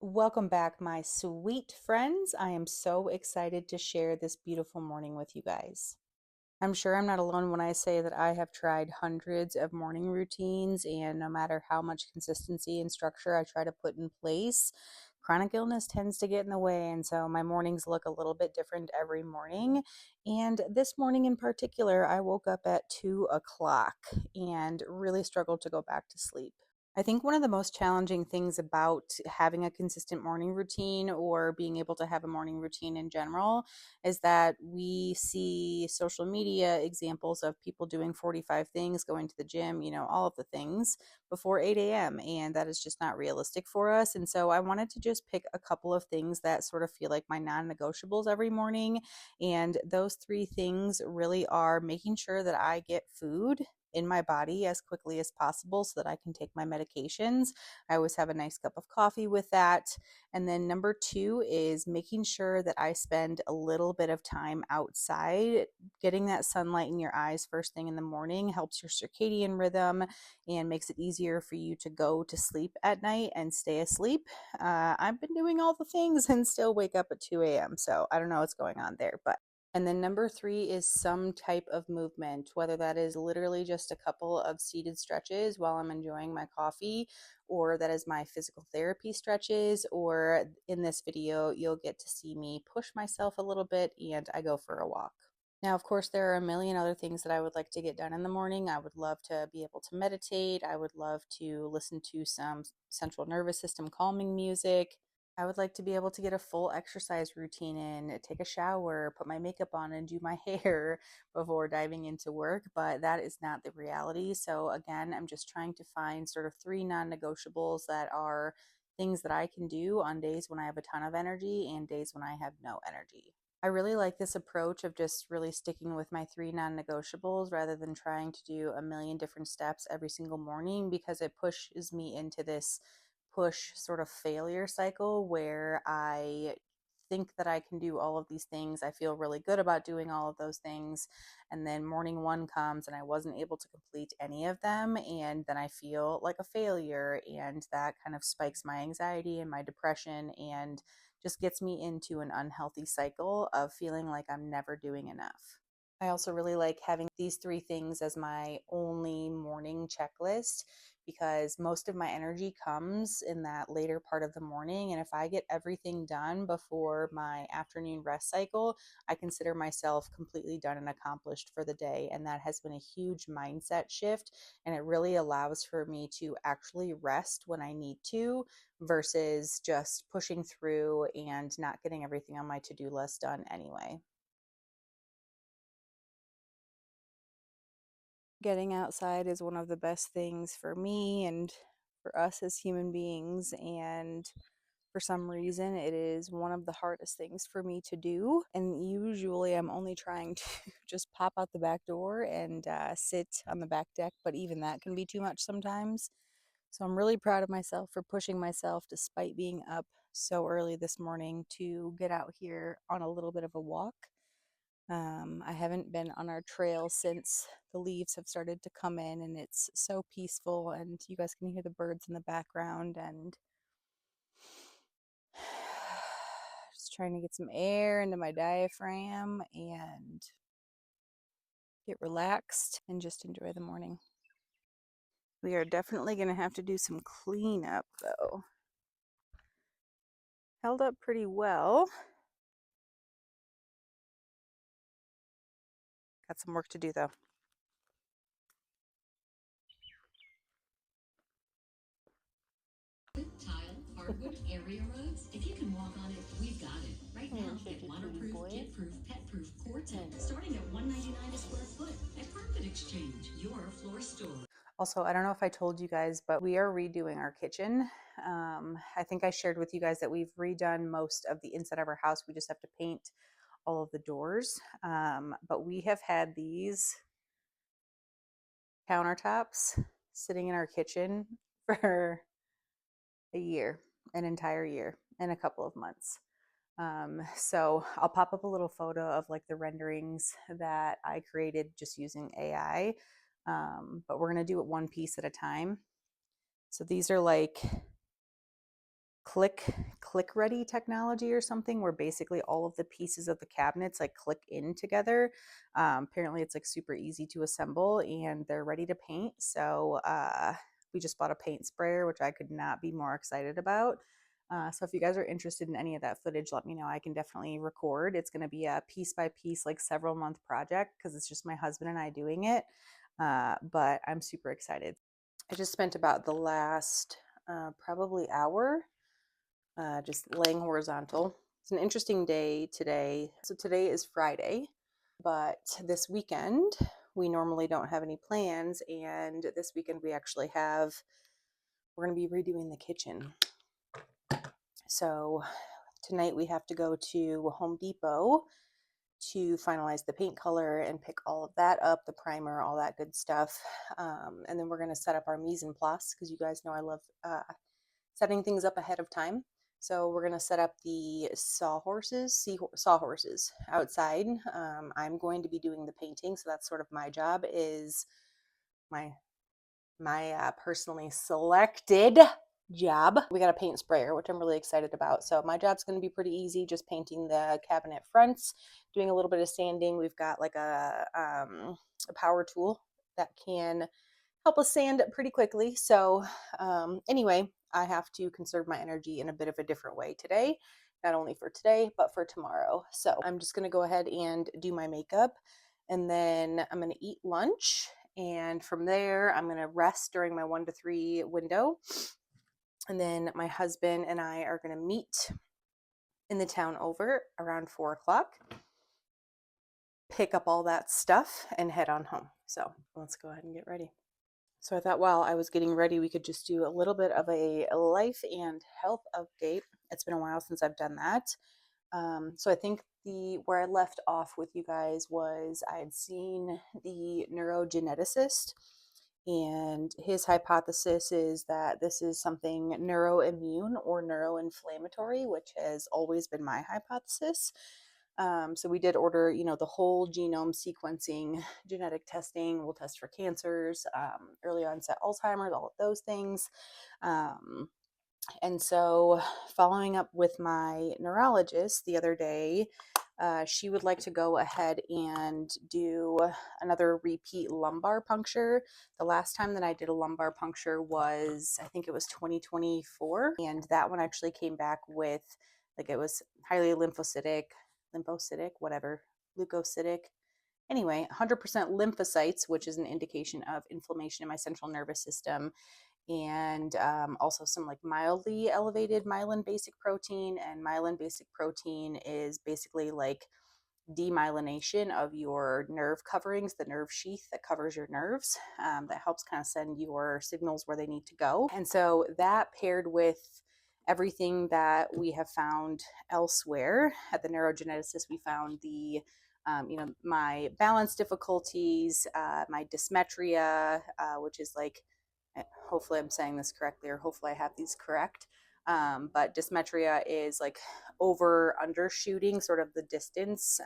Welcome back, my sweet friends. I am so excited to share this beautiful morning with you guys. I'm sure I'm not alone when I say that I have tried hundreds of morning routines, and no matter how much consistency and structure I try to put in place, chronic illness tends to get in the way. And so my mornings look a little bit different every morning. And this morning in particular, I woke up at 2 o'clock and really struggled to go back to sleep. I think one of the most challenging things about having a consistent morning routine or being able to have a morning routine in general is that we see social media examples of people doing 45 things, going to the gym, all of the things before 8 a.m. And that is just not realistic for us. And so I wanted to just pick a couple of things that sort of feel like my non negotiables every morning. And those three things really are making sure that I get food in my body as quickly as possible so that I can take my medications. I always have a nice cup of coffee with that. And then number two is making sure that I spend a little bit of time outside. Getting that sunlight in your eyes first thing in the morning helps your circadian rhythm and makes it easier for you to go to sleep at night and stay asleep. I've been doing all the things and still wake up at 2 a.m. So I don't know what's going on there, but and then number three is some type of movement, whether that is literally just a couple of seated stretches while I'm enjoying my coffee, or that is my physical therapy stretches, or in this video, you'll get to see me push myself a little bit and I go for a walk. Now, of course, there are a million other things that I would like to get done in the morning. I would love to be able to meditate. I would love to listen to some central nervous system calming music. I would like to be able to get a full exercise routine in, take a shower, put my makeup on, and do my hair before diving into work, but that is not the reality. So, again, I'm just trying to find sort of three non negotiables that are things that I can do on days when I have a ton of energy and days when I have no energy. I really like this approach of just really sticking with my three non negotiables rather than trying to do a million different steps every single morning because it pushes me into this push sort of failure cycle where I think that I can do all of these things. I feel really good about doing all of those things. And then morning one comes and I wasn't able to complete any of them. And then I feel like a failure. And that kind of spikes my anxiety and my depression and just gets me into an unhealthy cycle of feeling like I'm never doing enough. I also really like having these three things as my only morning checklist because most of my energy comes in that later part of the morning. And if I get everything done before my afternoon rest cycle, I consider myself completely done and accomplished for the day. And that has been a huge mindset shift. And it really allows for me to actually rest when I need to versus just pushing through and not getting everything on my to do list done anyway. Getting outside is one of the best things for me and for us as human beings. And for some reason, it is one of the hardest things for me to do. And usually, I'm only trying to just pop out the back door and sit on the back deck, but even that can be too much sometimes. So, I'm really proud of myself for pushing myself despite being up so early this morning to get out here on a little bit of a walk. I haven't been on our trail since the leaves have started to come in, and it's so peaceful. And you guys can hear the birds in the background, and just trying to get some air into my diaphragm and get relaxed and just enjoy the morning. We are definitely going to have to do some cleanup, though. Held up pretty well. Got some work to do, though. Tile, hardwood, area rugs. If you can walk on it, we've got it. Right now, get waterproof, kid-proof, pet-proof Quartet, starting at $199 a square foot at Carpet Exchange, your floor store. Also, I don't know if I told you guys, but we are redoing our kitchen. I think I shared with you guys that we've redone most of the inside of our house. We just have to paint all of the doors. But we have had these countertops sitting in our kitchen for a year, an entire year, and a couple of months. So I'll pop up a little photo of like the renderings that I created just using AI. But we're going to do it one piece at a time. So these are like click ready technology or something, where basically all of the pieces of the cabinets like click in together. Apparently it's like super easy to assemble and they're ready to paint. So we just bought a paint sprayer, which I could not be more excited about. So if you guys are interested in any of that footage, let me know. I can definitely record. It's going to be a piece by piece, like several month project, because it's just my husband and I doing it. But I'm super excited. I just spent about the last probably hour just laying horizontal. It's an interesting day today. So today is Friday, but this weekend we normally don't have any plans, and this weekend we actually we're going to be redoing the kitchen. So tonight we have to go to Home Depot to finalize the paint color and pick all of that up, the primer, all that good stuff. And then we're going to set up our mise en place, because you guys know I love setting things up ahead of time. So we're going to set up the sawhorses outside. I'm going to be doing the painting, so that's sort of my job, is my personally selected job. We got a paint sprayer, which I'm really excited about. So my job's going to be pretty easy, just painting the cabinet fronts, doing a little bit of sanding. We've got like a power tool that can help us sand pretty quickly. So anyway, I have to conserve my energy in a bit of a different way today, not only for today, but for tomorrow. So I'm just going to go ahead and do my makeup, and then I'm going to eat lunch. And from there, I'm going to rest during my 1 to 3 window. And then my husband and I are going to meet in the town over around 4 o'clock, pick up all that stuff, and head on home. So let's go ahead and get ready. So I thought while I was getting ready, we could just do a little bit of a life and health update. It's been a while since I've done that. So I think where I left off with you guys was I had seen the neurogeneticist, and his hypothesis is that this is something neuroimmune or neuroinflammatory, which has always been my hypothesis. So we did order, the whole genome sequencing, genetic testing. We'll test for cancers, early onset Alzheimer's, all of those things. And so, following up with my neurologist the other day, she would like to go ahead and do another repeat lumbar puncture. The last time that I did a lumbar puncture was, I think it was 2024. And that one actually came back with, like, it was highly lymphocytic, whatever, leukocytic. Anyway, 100% lymphocytes, which is an indication of inflammation in my central nervous system, and also some like mildly elevated myelin basic protein. And myelin basic protein is basically like demyelination of your nerve coverings, the nerve sheath that covers your nerves, that helps kind of send your signals where they need to go. And so that, paired with everything that we have found elsewhere at the neurogeneticist, we found my balance difficulties, my dysmetria, which is like, hopefully I'm saying this correctly, or hopefully I have these correct. But dysmetria is like over undershooting sort of the distance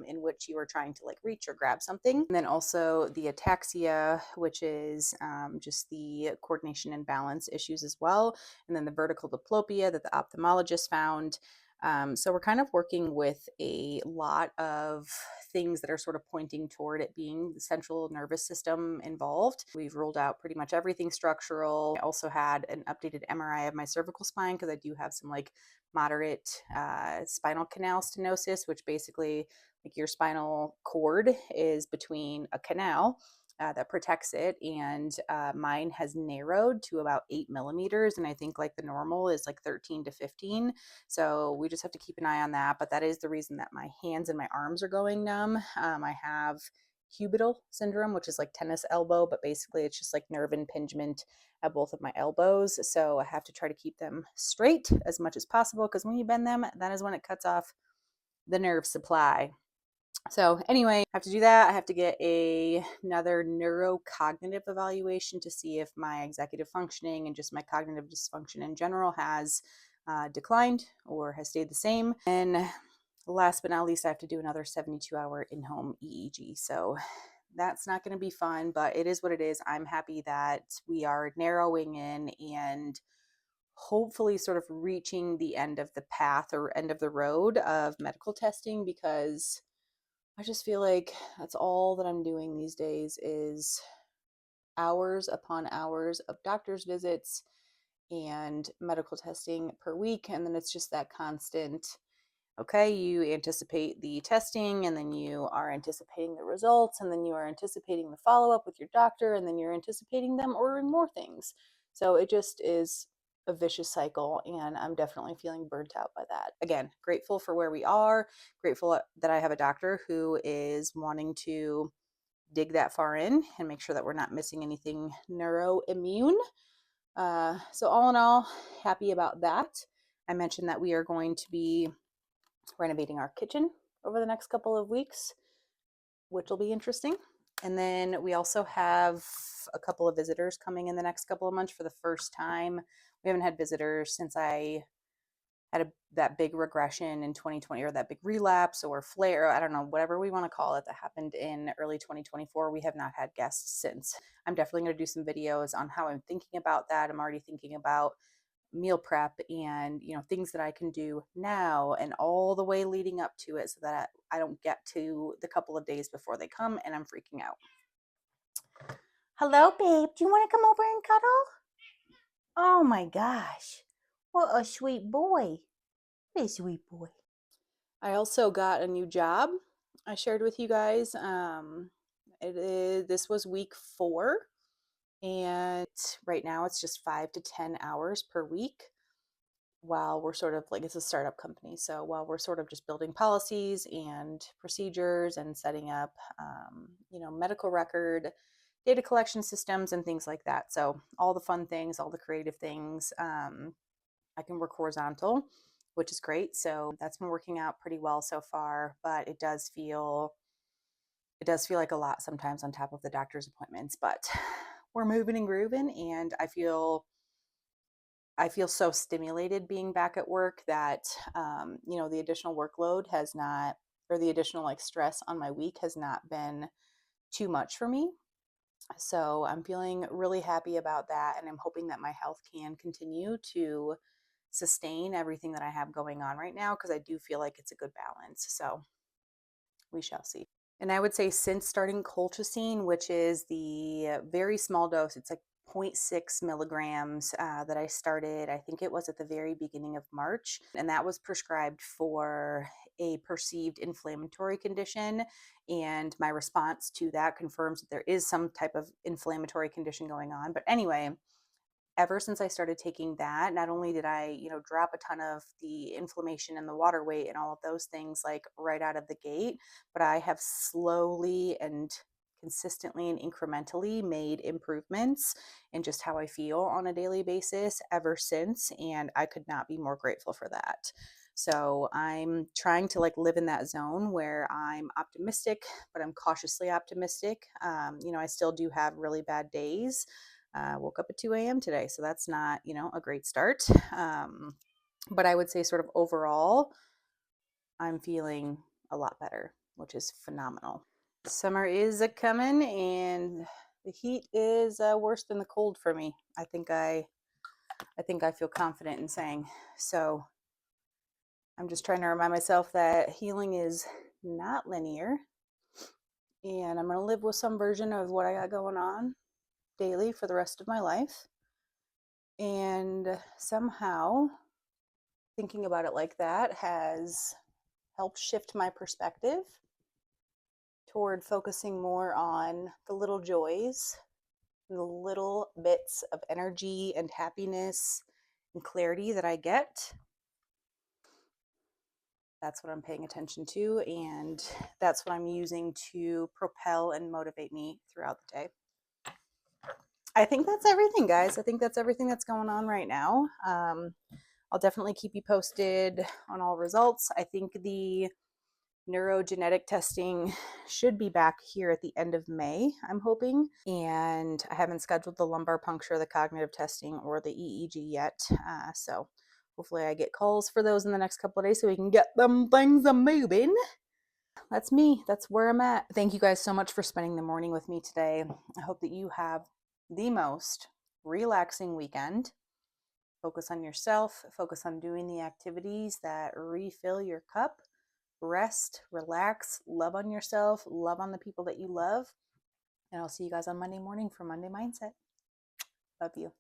in which you are trying to like reach or grab something. And then also the ataxia, which is just the coordination and balance issues as well. And then the vertical diplopia that the ophthalmologist found. So we're kind of working with a lot of things that are sort of pointing toward it being the central nervous system involved. We've ruled out pretty much everything structural. I also had an updated MRI of my cervical spine, because I do have some like moderate spinal canal stenosis, which basically, like, your spinal cord is between a canal that protects it, and mine has narrowed to about 8 millimeters, and I think like the normal is like 13 to 15. So we just have to keep an eye on that. But that is the reason that my hands and my arms are going numb. I have cubital syndrome, which is like tennis elbow, but basically it's just like nerve impingement at both of my elbows. So I have to try to keep them straight as much as possible, because when you bend them, that is when it cuts off the nerve supply. So anyway, I have to do that. I have to get another neurocognitive evaluation to see if my executive functioning and just my cognitive dysfunction in general has declined or has stayed the same. And last but not least, I have to do another 72-hour in-home EEG. So that's not going to be fun, but it is what it is. I'm happy that we are narrowing in, and hopefully sort of reaching the end of the path or end of the road of medical testing, because I just feel like that's all that I'm doing these days is hours upon hours of doctor's visits and medical testing per week. And then it's just that constant, okay, you anticipate the testing, and then you are anticipating the results, and then you are anticipating the follow up with your doctor, and then you're anticipating them ordering more things. So it just is a vicious cycle, and I'm definitely feeling burnt out by that. Again, grateful for where we are, grateful that I have a doctor who is wanting to dig that far in and make sure that we're not missing anything neuroimmune. So, all in all, happy about that. I mentioned that we are going to be renovating our kitchen over the next couple of weeks, which will be interesting. And then we also have a couple of visitors coming in the next couple of months for the first time. We haven't had visitors since I had that big regression in 2020, or that big relapse or flare, I don't know, whatever we want to call it, that happened in early 2024. We have not had guests since. I'm definitely going to do some videos on how I'm thinking about that. I'm already thinking about meal prep and things that I can do now and all the way leading up to it, so that I don't get to the couple of days before they come and I'm freaking out. Hello, babe. Do you want to come over and cuddle? Oh my gosh. What a sweet boy. What a sweet boy. I also got a new job I shared with you guys. This was week 4, and right now it's just 5 to 10 hours per week, while we're sort of like, it's a startup company. So while we're sort of just building policies and procedures and setting up, medical record, data collection systems and things like that. So all the fun things, all the creative things. I can work horizontal, which is great. So that's been working out pretty well so far, but it does feel like a lot sometimes on top of the doctor's appointments, but we're moving and grooving, and I feel so stimulated being back at work that the additional workload has not, or the additional like stress on my week has not been too much for me. So I'm feeling really happy about that, and I'm hoping that my health can continue to sustain everything that I have going on right now, because I do feel like it's a good balance. So we shall see. And I would say since starting colchicine, which is the very small dose, it's like 0.6 milligrams that I started, I think it was at the very beginning of March. And that was prescribed for a perceived inflammatory condition. And my response to that confirms that there is some type of inflammatory condition going on. But anyway, ever since I started taking that, not only did I, drop a ton of the inflammation and the water weight and all of those things like right out of the gate, but I have slowly and consistently and incrementally made improvements in just how I feel on a daily basis ever since. And I could not be more grateful for that. So I'm trying to like live in that zone where I'm optimistic, but I'm cautiously optimistic. I still do have really bad days. Woke up at 2 a.m. today, so that's not, a great start. But I would say sort of overall, I'm feeling a lot better, which is phenomenal. Summer is a coming, and the heat is worse than the cold for me. I think I feel confident in saying. So I'm just trying to remind myself that healing is not linear, and I'm going to live with some version of what I got going on daily for the rest of my life. And somehow thinking about it like that has helped shift my perspective toward focusing more on the little joys, the little bits of energy and happiness and clarity that I get. That's what I'm paying attention to, and that's what I'm using to propel and motivate me throughout the day. I think that's everything, guys. I think that's everything that's going on right now. I'll definitely keep you posted on all results. I think the neurogenetic testing should be back here at the end of May, I'm hoping. And I haven't scheduled the lumbar puncture, the cognitive testing, or the EEG yet. So hopefully I get calls for those in the next couple of days so we can get them things moving. That's me. That's where I'm at. Thank you guys so much for spending the morning with me today. I hope that you have the most relaxing weekend. Focus on yourself, focus on doing the activities that refill your cup. Rest, relax, love on yourself, love on the people that you love. And I'll see you guys on Monday morning for Monday Mindset. Love you.